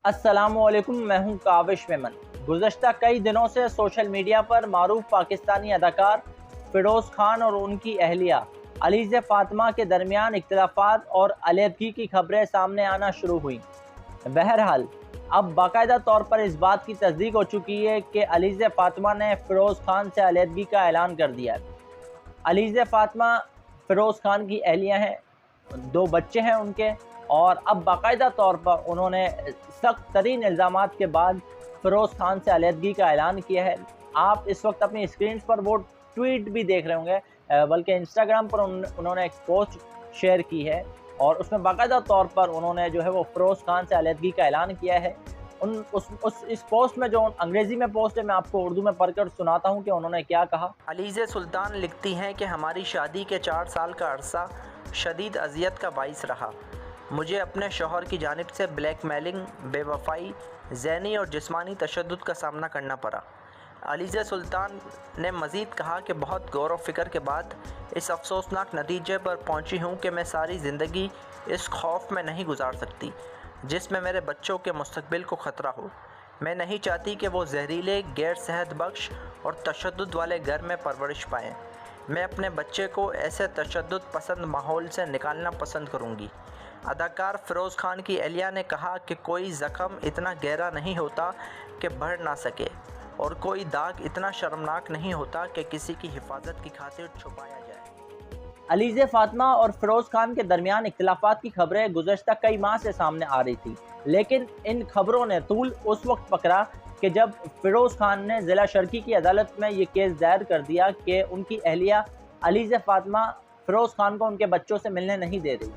अस्सलामुअलैकुम, मैं हूं काविश मेमन। गुज़श्ता कई दिनों से सोशल मीडिया पर मारूफ पाकिस्तानी अदाकार फ़िरोज़ खान और उनकी अहलिया अलीज़ फ़ातिमा के दरमियान इख्तिलाफ़ात और अलहदगी की खबरें सामने आना शुरू हुई। बहरहाल, अब बाकायदा तौर पर इस बात की तस्दीक हो चुकी है कि अलीज़ फ़ातिमा ने फ़िरोज़ खान से अलहदगी का ऐलान कर दिया है। अलीज़ फ़ातिमा फ़िरोज़ खान की अहलिया हैं, 2 बच्चे हैं उनके, और अब बाकायदा तौर पर उन्होंने सख्त तरीन इल्ज़ामात के बाद फ़िरोज़ खान से अलहदगी का ऐलान किया है। आप इस वक्त अपनी स्क्रीन पर वो ट्वीट भी देख रहे होंगे, बल्कि इंस्टाग्राम पर उन्होंने एक पोस्ट शेयर की है और उसमें बाकायदा तौर पर उन्होंने जो है वो फ़िरोज़ खान से अलहदगी का ऐलान किया है। उन उस इस पोस्ट में, जो अंग्रेज़ी में पोस्ट है, मैं आपको उर्दू में पढ़कर सुनाता हूँ कि उन्होंने क्या कहा। अलीज़े सुल्तान लिखती हैं कि हमारी शादी के 4 साल का अरसा शदीद अज़ियत का बाइस रहा। मुझे अपने शौहर की जानिब से ब्लैकमेलिंग, बेवफ़ाई, ज़हनी और जिस्मानी तशद्दुद का सामना करना पड़ा। अलीज़े सुल्तान ने मज़ीद कहा कि बहुत गौर व फ़िक्र के बाद इस अफ़सोसनाक नतीजे पर पहुंची हूँ कि मैं सारी ज़िंदगी इस खौफ में नहीं गुजार सकती जिसमें मेरे बच्चों के मुस्तक़बिल को ख़तरा हो। मैं नहीं चाहती कि वो जहरीले, गैर सेहत बख्श और तशद्दुद वाले घर में परवरिश पाएँ। मैं अपने बच्चे को ऐसे तशद्दुद पसंद माहौल से निकालना पसंद करूँगी। अदाकार फ़िरोज़ खान की अहलिया ने कहा कि कोई ज़ख़म इतना गहरा नहीं होता कि बढ़ ना सके और कोई दाग इतना शर्मनाक नहीं होता कि किसी की हिफाजत की खातिर छुपाया जाए। अलीज़ फ़ातिमा और फ़िरोज़ खान के दरमियान इख्तिलाफ़ात की खबरें गुज़श्ता कई माह से सामने आ रही थी, लेकिन इन खबरों ने तूल उस वक्त पकड़ा कि जब फ़िरोज़ खान ने ज़िला शर्की की अदालत में ये केस दायर कर दिया कि उनकी अहलिया अलीज़ फ़ातिमा फ़िरोज़ खान को उनके बच्चों से मिलने नहीं दे रही।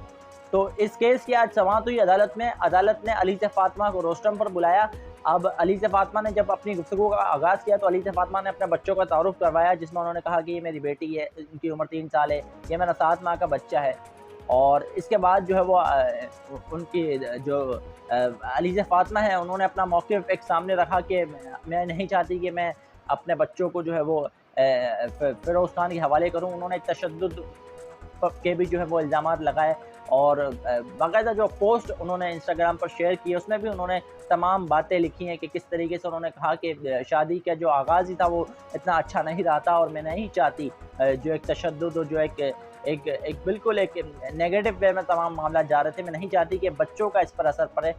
तो इस केस की आज समाअत हुई अदालत में। अदालत ने अलीज़ फ़ातिमा को रोस्टम पर बुलाया। अब अलीज़ फ़ातिमा ने जब अपनी गुफ्तगू का आगाज़ किया तो अलीज़ फ़ातिमा ने अपने बच्चों का तारुफ़ करवाया, जिसमें उन्होंने कहा कि ये मेरी बेटी है, इनकी उम्र 3 साल है, ये मेरा 7 माह का बच्चा है। और इसके बाद जो है वो उनकी जो अलीज़ फ़ातिमा है, उन्होंने अपना मौक़िफ़ एक सामने रखा कि मैं नहीं चाहती कि मैं अपने बच्चों को जो है वो फ़िरोज़ खान के हवाले करूँ। उन्होंने तशद्दुद के भी जो है वो इल्ज़ामात लगाए और बाकायदा जो पोस्ट उन्होंने इंस्टाग्राम पर शेयर की है, उसमें भी उन्होंने तमाम बातें लिखी हैं कि किस तरीके से उन्होंने कहा कि शादी का जो आगाज़ ही था वो इतना अच्छा नहीं रहा था और मैं नहीं चाहती जो एक तशद्दुद और जो एक एक एक बिल्कुल एक नेगेटिव वे में तमाम मामला जा रहे थे, मैं नहीं चाहती कि बच्चों का इस पर असर पड़े।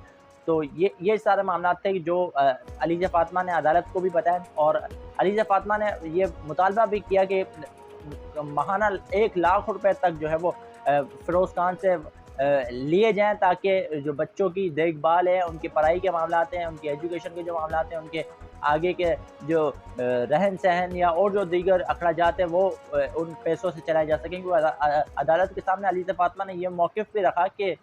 तो ये सारे मामलात थे जो अलीज़ फ़ातिमा ने अदालत को भी बताए और अलीज़ फ़ातिमा ने ये मुतालबा भी किया कि महाना 1 लाख रुपए तक जो है वो फ़िरोज़ खान से लिए जाएँ, ताकि जो बच्चों की देखभाल है, उनकी पढ़ाई के मामलात हैं, उनकी एजुकेशन के जो मामलात हैं, उनके आगे के जो रहन-सहन या और जो दीगर अखराजात हैं, वो उन पैसों से चलाए जा सकें। क्योंकि अदालत के सामने अलीज़ फ़ातिमा ने ये मौक़िफ़ भी रखा कि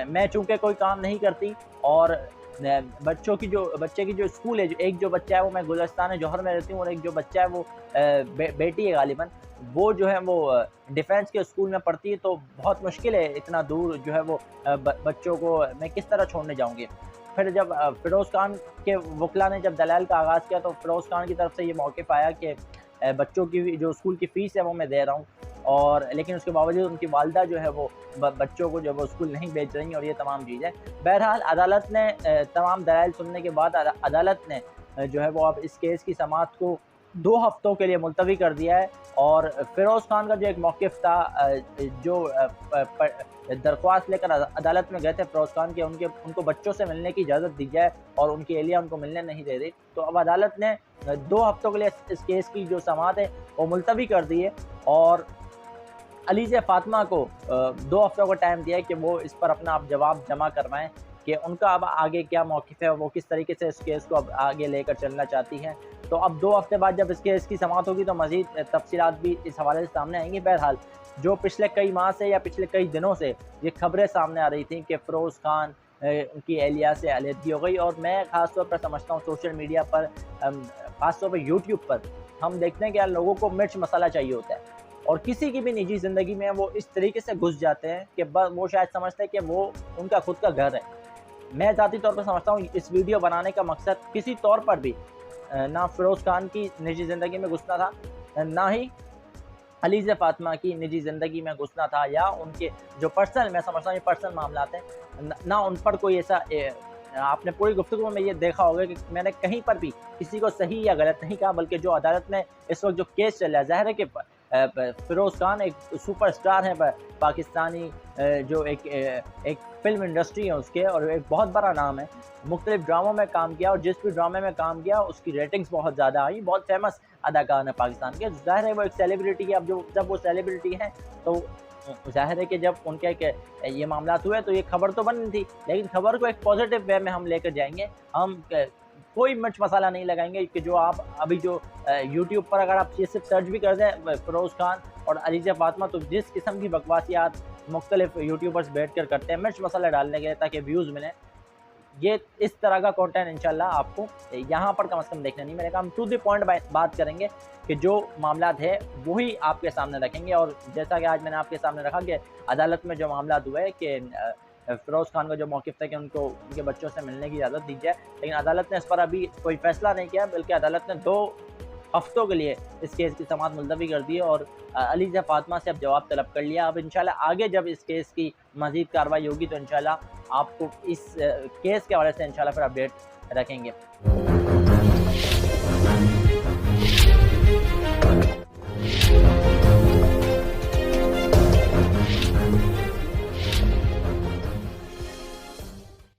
मैं चूँकि कोई काम नहीं करती और बच्चे की जो स्कूल है, जो एक जो बच्चा है वो मैं गुलिस्तान जौहर में रहती हूँ और एक जो बच्चा है वो बेटी है गालिबन, वो जो है वो डिफेंस के स्कूल में पढ़ती है, तो बहुत मुश्किल है इतना दूर जो है वो बच्चों को मैं किस तरह छोड़ने जाऊँगी। फिर जब फ़िरोज़ खान के वकील ने जब दलाइल का आगाज़ किया तो फ़िरोज़ खान की तरफ से ये मौक़िफ़ आया कि बच्चों की जो स्कूल की फ़ीस है वो मैं दे रहा हूँ, और लेकिन उसके बावजूद उनकी वालिदा जो है वो बच्चों को जो है वो स्कूल नहीं भेज रही, और ये तमाम चीज़ें। बहरहाल अदालत ने तमाम दलाइल सुनने के बाद अदालत ने जो है वो अब इस केस की समाअत को 2 हफ्तों के लिए मुलतवी कर दिया है। और फ़िरोज़ खान का जो एक मौक़िफ़ था, जो दरख्वास्त लेकर अदालत में गए थे फ़िरोज़ खान के, उनको बच्चों से मिलने की इजाज़त दी जाए और उनकी अहलिया उनको मिलने नहीं दे रही। तो अब अदालत ने 2 हफ्तों के लिए इस केस की जो समाअत है वो मुलतवी कर दी है और अलीज़ फ़ातिमा को 2 हफ्तों का टाइम दिया है कि वो इस पर अपना आप जवाब जमा करवाएँ कि उनका अब आगे क्या मौक़िफ़ है, वो किस तरीके से इस केस को अब आगे लेकर चलना चाहती हैं। तो अब 2 हफ्ते बाद जब इस केस की समाअत होगी तो मज़ीद तफ़सीलात भी इस हवाले से सामने आएँगी। बहरहाल, जो पिछले कई माह से या पिछले कई दिनों से ये खबरें सामने आ रही थी कि फ़िरोज़ खान उनकी अहलिया से अलहदगी हो गई, और मैं ख़ास तौर पर समझता हूँ सोशल मीडिया पर, ख़ास तौर पर यूट्यूब पर हम देखते हैं कि यार लोगों को मिर्च मसाला चाहिए होता है और किसी की भी निजी ज़िंदगी में वो इस तरीके से घुस जाते हैं कि वो शायद समझते हैं कि वो उनका खुद का घर है। मैं ज़ाती तौर पर समझता हूँ इस वीडियो बनाने का मकसद किसी तौर पर भी ना फ़िरोज़ खान की निजी ज़िंदगी में घुसना था, ना ही अलीज़ फ़ातिमा की निजी ज़िंदगी में घुसना था, या उनके जो पर्सनल, मैं समझता हूँ ये पर्सनल मामलात हैं, ना उन पर कोई ऐसा आपने पूरी गुफ्तगू में ये देखा होगा कि मैंने कहीं पर भी किसी को सही या गलत नहीं कहा, बल्कि जो अदालत में इस वक्त जो केस चल रहा है, ज़ाहिर है कि फ़िरोज़ खान एक सुपरस्टार है पाकिस्तानी, जो एक फ़िल्म इंडस्ट्री है उसके, और एक बहुत बड़ा नाम है। मुख्तलिफ ड्रामों में काम किया और जिस भी ड्रामे में काम किया उसकी रेटिंग्स बहुत ज़्यादा आई, बहुत फेमस अदाकार है पाकिस्तान के। ज़ाहिर है वो एक सेलिब्रिटी है। अब जब वो सेलिब्रिटी हैं तो ज़ाहिर है कि जब उनके ये मामलात हुए तो ये खबर तो बनी थी, लेकिन खबर को एक पॉजिटिव वे में हम लेकर जाएँगे। हम कोई मिर्च मसाला नहीं लगाएंगे कि जो आप अभी जो यूट्यूब पर अगर आप ये सिर्फ सर्च भी कर दें फ़िरोज़ खान और अलीज़ा फ़ातिमा, तो जिस किस्म की बकवासियात मुख्तलिफ यूट्यूबर्स बैठ कर करते हैं मिर्च मसाला डालने के लिए ताकि व्यूज़ मिलें, ये इस तरह का कंटेंट इंशाल्लाह आपको यहाँ पर कम से कम देखना नहीं मिलेगा। हम टू द पॉइंट बात करेंगे कि जो मामलात है वही आपके सामने रखेंगे। और जैसा कि आज मैंने आपके सामने रखा कि अदालत में जो मामलात हुए कि फ़िरोज़ खान का जो मौक़िफ़ था कि उनको उनके बच्चों से मिलने की इजाज़त दी जाए, लेकिन अदालत ने इस पर अभी कोई फ़ैसला नहीं किया, बल्कि अदालत ने 2 हफ़्तों के लिए इस केस की समाअत मुलतवी कर दी और अलीज़ा फ़ातिमा से अब जवाब तलब कर लिया। अब इंशाल्लाह आगे जब इस केस की मज़ीद कार्रवाई होगी तो इंशाल्लाह आपको इस केस के हवाले से इंशाल्लाह फिर अपडेट रखेंगे।